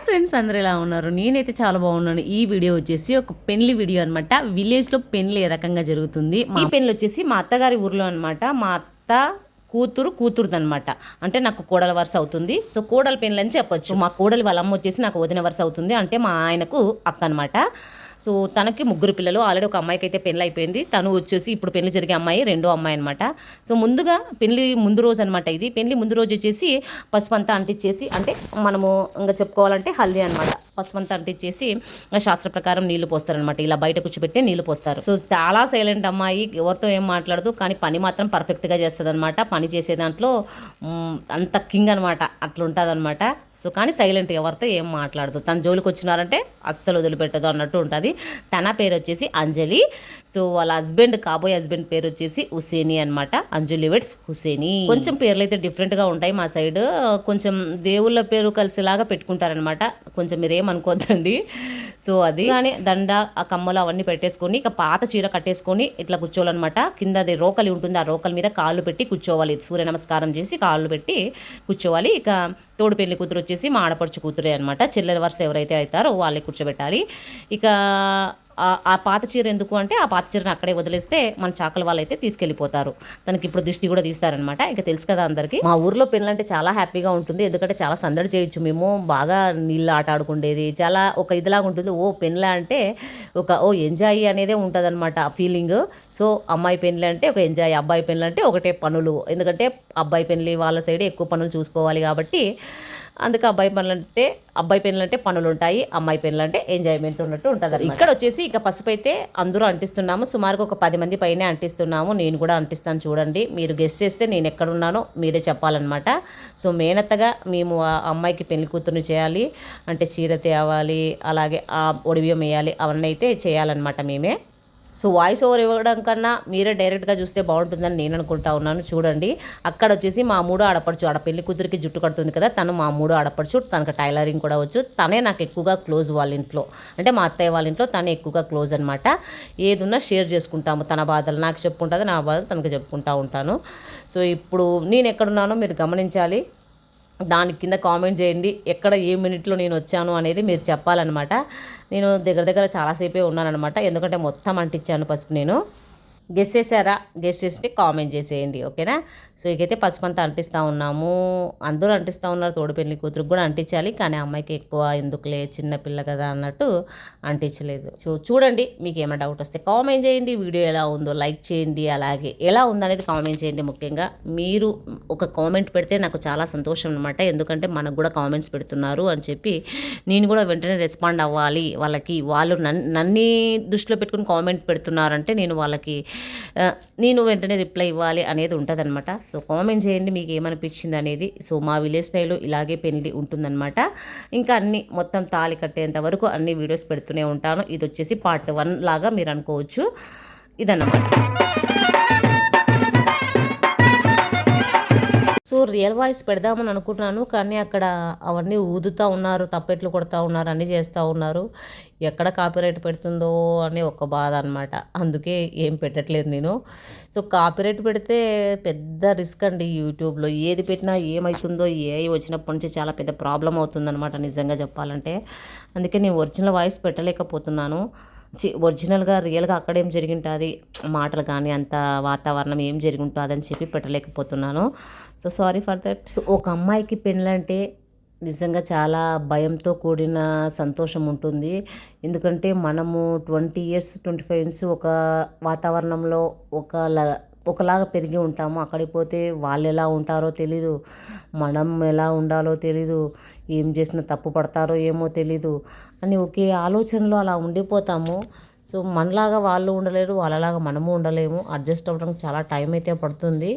Friends అందరూ ఎలా ఉన్నారు? నేనైతే చాలా బాగున్నాను. ఈ వీడియో వచ్చేసి ఒక పెళ్లి వీడియో అనమాట. విలేజ్లో పెళ్లి ఏ రకంగా జరుగుతుంది. ఈ పెళ్లి వచ్చేసి మా అత్తగారి ఊర్లో అనమాట. మా అత్త కూతురుదనమాట. అంటే నాకు కోడల వరుస అవుతుంది. సో కోడల పెళ్లి అని చెప్పొచ్చు. మా కోడలి వాళ్ళ అమ్మ వచ్చేసి నాకు వదిన వరుస అవుతుంది. అంటే మా ఆయనకు అక్క అనమాట. సో తనకి ముగ్గురు పిల్లలు. ఆల్రెడీ ఒక అమ్మాయికి అయితే పెళ్ళి అయిపోయింది. తను వచ్చేసి ఇప్పుడు పెళ్లి జరిగే అమ్మాయి రెండో అమ్మాయి అనమాట. సో ముందుగా పెళ్లి ముందు రోజు అనమాట. ఇది పెళ్లి ముందు రోజు వచ్చేసి పసుపు అంతా అంటించేసి, అంటే మనము ఇంకా చెప్పుకోవాలంటే హల్దీ అనమాట. పసుపు అంతా అంటించేసి శాస్త్ర ప్రకారం నీళ్లు పోస్తారనమాట. ఇలా బయట కూర్చోబెట్టి నీళ్లు పోస్తారు. సో చాలా సైలెంట్ అమ్మాయి, ఎవరితో ఏం మాట్లాడదు, కానీ పని మాత్రం పర్ఫెక్ట్గా చేస్తుంది అనమాట. పని చేసే దాంట్లో అంత కింగ్ అనమాట. అట్లా ఉంటుంది అనమాట. సో కానీ సైలెంట్, ఎవరితో ఏం మాట్లాడదు. తన జోలికి వచ్చినారంటే అస్సలు వదిలిపెట్టదు అన్నట్టు ఉంటుంది. తన పేరు వచ్చేసి అంజలి. సో వాళ్ళ హస్బెండ్, కాబోయే హస్బెండ్ పేరు వచ్చేసి హుసేని అనమాట. అంజలి వెడ్స్ హుసేని. కొంచెం పేర్లు అయితే డిఫరెంట్గా ఉంటాయి మా సైడ్. కొంచెం దేవుళ్ళ పేరు కలిసిలాగా పెట్టుకుంటారనమాట. కొంచెం మీరేమనుకోద్దండి. సో అది కానీ దండ, ఆ కమ్మలు అవన్నీ పెట్టేసుకొని ఇక పాత చీర కట్టేసుకొని ఇట్లా కూర్చోవాలన్నమాట. కింద అది రోకలి ఉంటుంది, ఆ రోకలి మీద కాళ్ళు పెట్టి కూర్చోవాలి. సూర్య నమస్కారం చేసి కాళ్ళు పెట్టి కూర్చోవాలి. ఇక తోడు పెళ్లి కూతురు వచ్చేసి మా ఆడపడుచు కూతురే అనమాట. చెల్లెల వరుస ఎవరైతే అవుతారో వాళ్ళే కూర్చోబెట్టాలి. ఇక ఆ పాత చీర ఎందుకు అంటే, ఆ పాత చీరను అక్కడే వదిలేస్తే మన చాకల వాళ్ళు అయితే తీసుకెళ్ళిపోతారు. తనకి ఇప్పుడు దిష్టి కూడా తీస్తారనమాట. ఇక తెలుసు కదా అందరికీ. మా ఊర్లో పెళ్ళంటే చాలా హ్యాపీగా ఉంటుంది. ఎందుకంటే చాలా సందడి చేయొచ్చు. మేము బాగా నీళ్ళు ఆట ఆడుకుండేది. చాలా ఒక ఇదిలాగా ఉంటుంది. పెళ్ళ అంటే ఎంజాయ్ అనేదే ఉంటుంది అనమాట, ఆ ఫీలింగ్. సో అమ్మాయి పెళ్ళి అంటే ఒక ఎంజాయ్, అబ్బాయి పెళ్ళి అంటే ఒకటే పనులు. ఎందుకంటే అబ్బాయి పెళ్ళి వాళ్ళ సైడే ఎక్కువ పనులు చూసుకోవాలి కాబట్టి, అందుకే అబ్బాయి పెళ్ళి అంటే పనులు ఉంటాయి, అమ్మాయి పెళ్ళి అంటే ఎంజాయ్మెంట్ ఉన్నట్టు ఉంటుంది. ఇక్కడ వచ్చేసి ఇక పసుపు అయితే అందరూ అంటిస్తున్నాము. సుమారుగా ఒక 10 మంది పైనే అంటిస్తున్నాము. నేను కూడా అంటిస్తాను, చూడండి. మీరు గెస్ చేస్తే నేను ఎక్కడున్నానో మీరే చెప్పాలన్నమాట. సో మేనత్తగా మేము ఆ అమ్మాయికి పెళ్లి కూతురుని చేయాలి అంటే చీర తేవాలి, అలాగే ఆ ఒడిబియ్యం వేయాలి, అవన్నీ అయితే చేయాలన్నమాట మేమే. సో వాయిస్ ఓవర్ ఇవ్వడం కన్నా మీరే డైరెక్ట్గా చూస్తే బాగుంటుందని నేను అనుకుంటా ఉన్నాను. చూడండి, అక్కడ వచ్చేసి మా మూడో ఆడపడుచు, ఆడ పెళ్లి కూతురికి జుట్టు కడుతుంది కదా, తను మా మూడో ఆడపడుచు. తనకు టైలరింగ్ కూడా వచ్చు. తనే నాకు ఎక్కువగా క్లోజ్ వాళ్ళ ఇంట్లో, అంటే మా అత్తయ్య వాళ్ళ ఇంట్లో తనే ఎక్కువగా క్లోజ్ అనమాట. ఏదున్నా షేర్ చేసుకుంటాము. తన బాధలు నాకు చెప్పుకుంటుంది, నా బాధలు తనకు చెప్పుకుంటూ ఉంటాను. సో ఇప్పుడు నేను ఎక్కడున్నానో మీరు గమనించాలి. దాని కింద కామెంట్ చేయండి, ఎక్కడ ఏ మినిట్లో నేను వచ్చాను అనేది మీరు చెప్పాలన్నమాట. నేను దగ్గర చాలాసేపే ఉన్నానన్నమాట. ఎందుకంటే మొత్తం అంటించాను పసుపు. నేను గెస్ చేశారా? గెస్ చేసి కామెంట్ చేసేయండి, ఓకేనా? సో ఇకైతే పసుపు అంతా అంటిస్తూ ఉన్నాము. అందరూ అంటిస్తూ ఉన్నారు. తోడు పెళ్లి కూతురికి కూడా అంటించాలి, కానీ అమ్మాయికి ఎక్కువ ఎందుకులే, చిన్నపిల్ల కదా అన్నట్టు అంటించలేదు. సో చూడండి, మీకు ఏమైనా డౌట్ వస్తే కామెంట్ చేయండి. వీడియో ఎలా ఉందో లైక్ చేయండి, అలాగే ఎలా ఉందనేది కామెంట్ చేయండి. ముఖ్యంగా మీరు ఒక కామెంట్ పెడితే నాకు చాలా సంతోషం అనమాట. ఎందుకంటే మనకు కూడా కామెంట్స్ పెడుతున్నారు అని చెప్పి నేను కూడా వెంటనే రెస్పాండ్ అవ్వాలి వాళ్ళకి. వాళ్ళు నన్ను దృష్టిలో పెట్టుకుని కామెంట్ పెడుతున్నారంటే నేను వెంటనే రిప్లై ఇవ్వాలి అనేది ఉంటుంది అనమాట. సో కామెంట్ చేయండి మీకు ఏమనిపించింది అనేది. సో మా విలేజ్ స్టైల్లో ఇలాగే పెళ్లి ఉంటుందన్నమాట. ఇంకా అన్ని మొత్తం తాళి కట్టేంత వరకు అన్ని వీడియోస్ పెడుతూనే ఉంటాను. ఇది వచ్చేసి పార్ట్ 1 లాగా మీరు అనుకోవచ్చు. ఇదన్నమాట. సో రియల్ వాయిస్ పెడదామని అనుకుంటున్నాను, కానీ అక్కడ అవన్నీ ఊదుతూ ఉన్నారు, తప్పెట్లు కొడుతూ ఉన్నారు, అన్నీ చేస్తూ ఉన్నారు. ఎక్కడ కాపీరైట్ పెడుతుందో అని ఒక బాధ అనమాట. అందుకే ఏం పెట్టట్లేదు నేను. సో కాపీరైట్ పెడితే పెద్ద రిస్క్ అండి. యూట్యూబ్లో ఏది పెట్టినా ఏమవుతుందో, వచ్చినప్పటి నుంచి చాలా పెద్ద ప్రాబ్లం అవుతుందన్నమాట నిజంగా చెప్పాలంటే. అందుకే నేను ఒరిజినల్ వాయిస్ పెట్టలేకపోతున్నాను. ఒరిజినల్గా రియల్గా అక్కడేం జరిగింటుంది, మాటలు కానీ అంత వాతావరణం ఏం జరిగి ఉంటుంది అని చెప్పి పెట్టలేకపోతున్నాను. So sorry for that. So ఒక అమ్మాయికి పెళ్ళంటే నిజంగా చాలా భయంతో కూడిన సంతోషం ఉంటుంది. ఎందుకంటే మనము 20 years 25 years ఒక వాతావరణంలో ఒకలాగా పెరిగి ఉంటాము. అక్కడికి పోతే వాళ్ళు ఎలా ఉంటారో తెలీదు, మనం ఎలా ఉండాలో తెలీదు, ఏం చేసినా తప్పు పడతారో ఏమో తెలీదు అని ఒకే ఆలోచనలో అలా ఉండిపోతాము. సో మనలాగా వాళ్ళు ఉండలేరు, వాళ్ళలాగా మనము ఉండలేము. అడ్జస్ట్ అవ్వడానికి చాలా టైం అయితే పడుతుంది.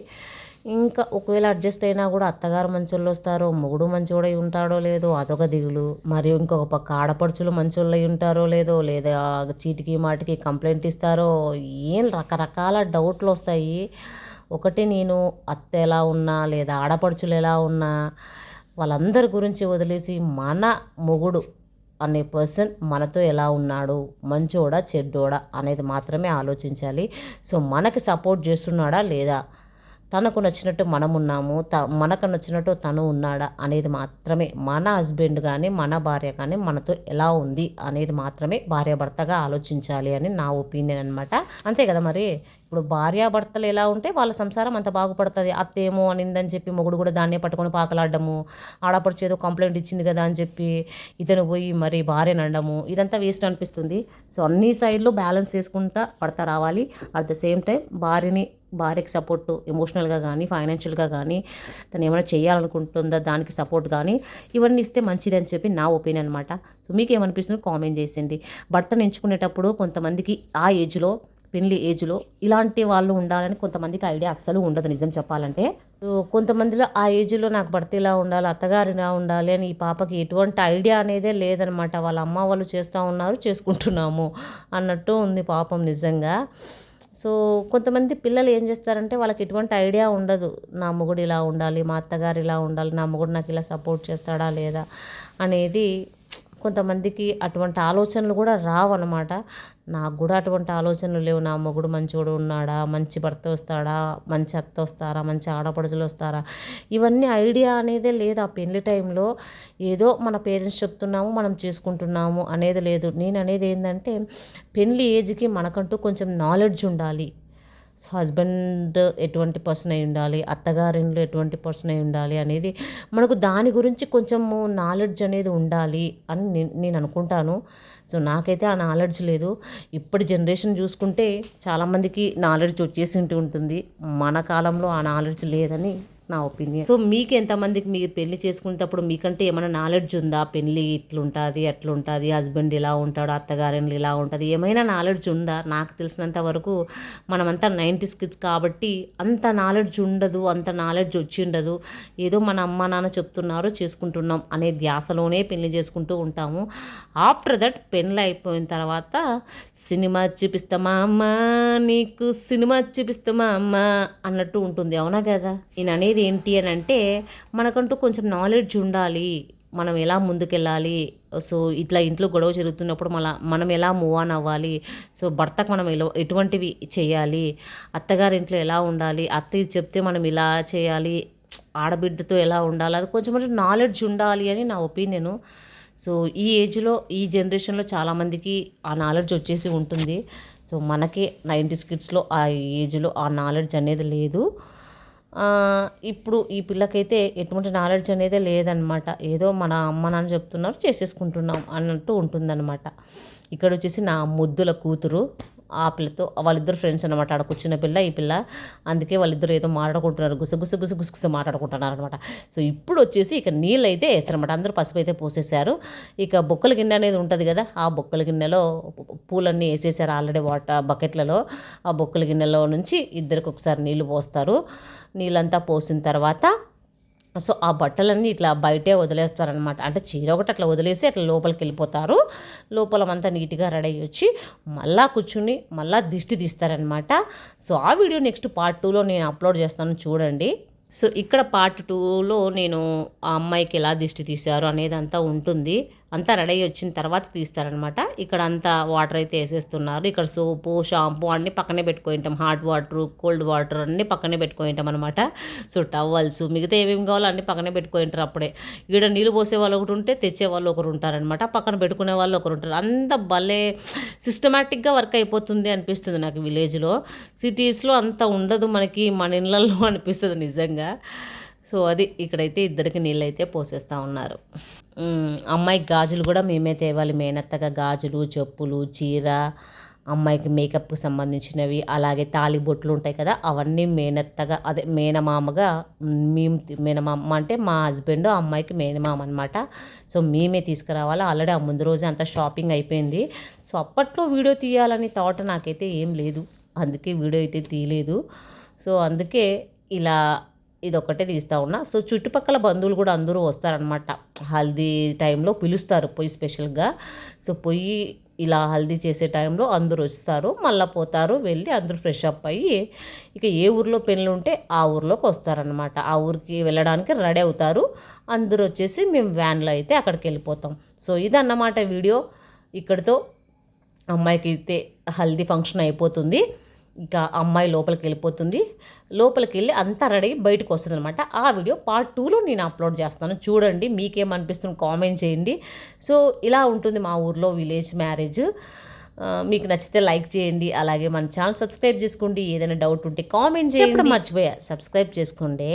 ఇంకా ఒకవేళ అడ్జస్ట్ అయినా కూడా అత్తగారు మంచోళ్ళు వస్తారో, మొగుడు మంచోడై ఉంటాడో లేదో అదొక దిగులు. మరియు ఇంకొక పక్క ఆడపడుచులు మంచోళ్ళు అయి ఉంటారో లేదో, లేదా చీటికి మాటికి కంప్లైంట్ ఇస్తారో, ఏం రకరకాల డౌట్లు వస్తాయి. ఒకటి, నేను అత్త ఎలా ఉన్నా లేదా ఆడపడుచులు ఎలా ఉన్నా వాళ్ళందరి గురించి వదిలేసి మన మొగుడు అనే పర్సన్ మనతో ఎలా ఉన్నాడు, మంచోడా చెడ్డోడా అనేది మాత్రమే ఆలోచించాలి. సో మనకి సపోర్ట్ చేస్తున్నాడా లేదా, తనకు నచ్చినట్టు మనం ఉన్నాము, మనకు నచ్చినట్టు తను ఉన్నాడా అనేది మాత్రమే, మన హస్బెండ్ కానీ మన భార్య కానీ మనతో ఎలా ఉంది అనేది మాత్రమే భార్యాభర్తగా ఆలోచించాలి అని నా ఒపీనియన్ అనమాట. అంతే కదా మరి. ఇప్పుడు భార్యాభర్తలు ఎలా ఉంటే వాళ్ళ సంసారం అంత బాగుపడుతుంది. అత్తేమో అనిందని చెప్పి మొగుడు కూడా దాన్నే పట్టుకొని పాకలాడము, ఆడపడుచు ఏదో కంప్లైంట్ ఇచ్చింది కదా అని చెప్పి ఇతను పోయి మరి భార్యను అనడము, ఇదంతా వేస్ట్ అనిపిస్తుంది. సో అన్ని సైడ్లు బ్యాలెన్స్ చేసుకుంటా పడతా రావాలి. అట్ ద సేమ్ టైం భార్యకి సపోర్టు ఎమోషనల్గా కానీ ఫైనాన్షియల్గా కానీ తను ఏమైనా చేయాలనుకుంటుందా దానికి సపోర్ట్ కానీ ఇవన్నీ ఇస్తే మంచిది అని చెప్పి నా ఒపీనియన్ అనమాట. సో మీకు ఏమనిపిస్తుందో కామెంట్ చేసింది. భర్తను ఎంచుకునేటప్పుడు కొంతమందికి ఆ ఏజ్లో, పెళ్లి ఏజ్లో ఇలాంటి వాళ్ళు ఉండాలని కొంతమందికి ఐడియా అస్సలు ఉండదు నిజం చెప్పాలంటే. కొంతమందిలో ఆ ఏజ్లో నాకు భర్త ఇలా ఉండాలి, అత్తగారు ఇలా ఉండాలి అని ఈ పాపకి ఎటువంటి ఐడియా అనేదే లేదనమాట. వాళ్ళ అమ్మ వాళ్ళు చేస్తూ ఉన్నారు, చేసుకుంటున్నాము అన్నట్టు ఉంది పాపం నిజంగా. సో కొంతమంది పిల్లలు ఏం చేస్తారంటే వాళ్ళకి ఎటువంటి ఐడియా ఉండదు. నా మొగుడు ఇలా ఉండాలి, మా అత్తగారు ఇలా ఉండాలి, నా మొగుడు నాకు ఇలా సపోర్ట్ చేస్తాడా లేదా అనేది కొంతమందికి అటువంటి ఆలోచనలు కూడా రావన్నమాట. నాకు కూడా అటువంటి ఆలోచనలు లేవు. నా మొగుడు మంచోడు ఉన్నాడా, మంచి భర్త వస్తాడా, మంచి అత్త వస్తారా, మంచి ఆడపడుచులు వస్తారా, ఇవన్నీ ఐడియా అనేదే లేదు. ఆ పెళ్లి టైంలో ఏదో మన పేరెంట్స్ చెప్తున్నాము మనం చేసుకుంటున్నాము అనేది లేదు. నేను అనేది ఏంటంటే పెళ్లి ఏజ్కి మనకంటూ కొంచెం నాలెడ్జ్ ఉండాలి. సో హస్బెండ్ ఎటువంటి పర్సన్ అయి ఉండాలి, అత్తగారింట్లో ఎటువంటి పర్సన్ అయి ఉండాలి అనేది మనకు దాని గురించి కొంచెము నాలెడ్జ్ అనేది ఉండాలి అని నేను అనుకుంటాను. సో నాకైతే ఆ నాలెడ్జ్ లేదు. ఇప్పటి జనరేషన్ చూసుకుంటే చాలామందికి నాలెడ్జ్ వచ్చేసి ఉంటుంది. మన కాలంలో ఆ నాలెడ్జ్ లేదని నా ఒపీనియన్. సో మీకు ఎంతమందికి మీరు పెళ్లి చేసుకునేటప్పుడు మీకంటే ఏమైనా నాలెడ్జ్ ఉందా? పెళ్ళి ఇట్లుంటుంది అట్లుంటుంది, హస్బెండ్ ఇలా ఉంటాడు, అత్తగారిని ఇలా ఉంటుంది, ఏమైనా నాలెడ్జ్ ఉందా? నాకు తెలిసినంత వరకు మనమంతా 90s కిడ్స్ కాబట్టి అంత నాలెడ్జ్ ఉండదు, అంత నాలెడ్జ్ వచ్చి ఉండదు. ఏదో మన అమ్మ నాన్న చెప్తున్నారు చేసుకుంటున్నాం అనే ధ్యాసలోనే పెళ్లి చేసుకుంటూ ఉంటాము. ఆఫ్టర్ దట్ పెళ్ళి అయిపోయిన తర్వాత సినిమా చూపిస్తామా అమ్మ, నీకు సినిమా చూపిస్తామా అమ్మ అన్నట్టు ఉంటుంది. అవునా కదా? నేను అనేది ఏంటి అని అంటే మనకంటూ కొంచెం నాలెడ్జ్ ఉండాలి, మనం ఎలా ముందుకెళ్ళాలి. సో ఇట్లా ఇంట్లో గొడవ జరుగుతున్నప్పుడు మనం ఎలా మూవ్ ఆన్ అవ్వాలి. సో భర్తకు మనం ఎటువంటివి చేయాలి, అత్తగారింట్లో ఎలా ఉండాలి, అత్త చెప్తే మనం ఇలా చేయాలి, ఆడబిడ్డతో ఎలా ఉండాలి, అది కొంచెం నాలెడ్జ్ ఉండాలి అని నా ఒపీనియను. సో ఈ ఏజ్లో, ఈ జనరేషన్లో చాలామందికి ఆ నాలెడ్జ్ వచ్చేసి ఉంటుంది. సో మనకి 90s కిడ్స్లో ఆ ఏజ్లో ఆ నాలెడ్జ్ అనేది లేదు. ఇప్పుడు ఈ పిల్లకైతే ఎటువంటి నాలెడ్జ్ అనేది లేదనమాట. ఏదో మన అమ్మ నాన్న చెప్తున్నారు చేసేసుకుంటున్నాం అన్నట్టు ఉంటుందన్నమాట. ఇక్కడ వచ్చేసి నా ముద్దుల కూతురు, ఆ పిల్లతో వాళ్ళిద్దరు ఫ్రెండ్స్ అనమాట. ఆడ కూర్చున్న పిల్ల ఈ పిల్ల, అందుకే వాళ్ళిద్దరు ఏదో మాట్లాడుకుంటున్నారు, గుసగుస మాట్లాడుకుంటున్నారు అనమాట. సో ఇప్పుడు వచ్చేసి ఇక నీళ్ళు అయితే వేస్తారనమాట. అందరూ పసుపు అయితే పోసేసారు. ఇక బొక్కల గిన్నె అనేది ఉంటుంది కదా, ఆ బొక్కల గిన్నెలో పూలన్నీ వేసేసారు ఆల్రెడీ బకెట్లలో. ఆ బొక్కల గిన్నెలో నుంచి ఇద్దరికి ఒకసారి నీళ్ళు పోస్తారు. నీళ్ళంతా పోసిన తర్వాత సో ఆ బట్టలన్నీ ఇట్లా బయటే వదిలేస్తారనమాట. అంటే చీర ఒకటి అట్లా వదిలేసి అట్లా లోపలికి వెళ్ళిపోతారు. లోపలమంతా నీట్గా రెడీ అయ్యి వచ్చి మళ్ళా కూర్చుని మళ్ళా దిష్టి తీస్తారనమాట. సో ఆ వీడియో నెక్స్ట్ పార్ట్ 2లో నేను అప్లోడ్ చేస్తాను, చూడండి. సో ఇక్కడ పార్ట్ 2లో నేను ఆ అమ్మాయికి ఎలా దిష్టి తీశారు అనేది అంతా ఉంటుంది. అంతా రెడీ అయ్యి వచ్చిన తర్వాత తీస్తారనమాట. ఇక్కడ అంతా వాటర్ అయితే వేసేస్తున్నారు. ఇక్కడ సోపు, షాంపూ అన్నీ పక్కనే పెట్టుకుంటాం, హాట్ వాటర్, కోల్డ్ వాటర్ అన్నీ పక్కనే పెట్టుకుంటాం అనమాట. సో టవల్స్ మిగతా ఏమేమి కావాలో అన్నీ పక్కనే పెట్టుకుంటారు. అప్పుడే ఇక్కడ నీళ్ళు పోసే వాళ్ళు ఒకటి ఉంటే తెచ్చే వాళ్ళు ఒకరు ఉంటారనమాట, పక్కన పెట్టుకునే వాళ్ళు ఒకరు ఉంటారు. అంత భలే సిస్టమేటిక్గా వర్క్ అయిపోతుంది అనిపిస్తుంది నాకు విలేజ్లో. సిటీస్లో అంత ఉండదు మనకి, మన ఇళ్ళల్లో అనిపిస్తుంది నిజంగా. సో అది ఇక్కడైతే ఇద్దరికి నీళ్ళు అయితే పోసేస్తూ ఉన్నారు. అమ్మాయికి గాజులు కూడా మేమే తేవాలి, మేనత్తగా గాజులు, చెప్పులు, చీర, అమ్మాయికి మేకప్కి సంబంధించినవి, అలాగే తాళిబొట్లు ఉంటాయి కదా, అవన్నీ మేనత్తగా అదే మేనమామగా మేనమామ అంటే మా హస్బెండ్, అమ్మాయికి మేనమామ అనమాట. సో మేమే తీసుకురావాలి. ఆల్రెడీ ఆ ముందు రోజే అంతా షాపింగ్ అయిపోయింది. సో అప్పట్లో వీడియో తీయాలని థాట్ నాకైతే ఏం లేదు, అందుకే వీడియో అయితే తీయలేదు. సో అందుకే ఇలా ఇదొక్కటే తీస్తూ ఉన్నా. సో చుట్టుపక్కల బంధువులు కూడా అందరూ వస్తారనమాట. హల్దీ టైంలో పిలుస్తారు పొయ్యి స్పెషల్గా. సో పొయ్యి ఇలా హల్దీ చేసే టైంలో అందరూ వస్తారు, మళ్ళీ పోతారు, వెళ్ళి అందరూ ఫ్రెష్ అప్ అయ్యి ఇక ఏ ఊరిలో పెళ్ళి ఉంటే ఆ ఊరిలోకి వస్తారనమాట. ఆ ఊరికి వెళ్ళడానికి రెడీ అవుతారు. అందరూ వచ్చేసి మేము వ్యాన్లో అయితే అక్కడికి వెళ్ళిపోతాం. సో ఇదన్నమాట వీడియో. ఇక్కడితో అమ్మాయికి అయితే హల్దీ ఫంక్షన్ అయిపోతుంది. ఇంకా అమ్మాయి లోపలికి వెళ్ళిపోతుంది. లోపలికి వెళ్ళి అంతా రెడీ బయటకు వస్తుంది అనమాట. ఆ వీడియో పార్ట్ 2లో నేను అప్లోడ్ చేస్తాను, చూడండి. మీకేమనిపిస్తుంది కామెంట్ చేయండి. సో ఇలా ఉంటుంది మా ఊర్లో విలేజ్ మ్యారేజ్. మీకు నచ్చితే లైక్ చేయండి, అలాగే మన ఛానల్ సబ్స్క్రైబ్ చేసుకోండి. ఏదైనా డౌట్ ఉంటే కామెంట్ చేయండి. మర్చిపోయా, సబ్స్క్రైబ్ చేసుకోండి.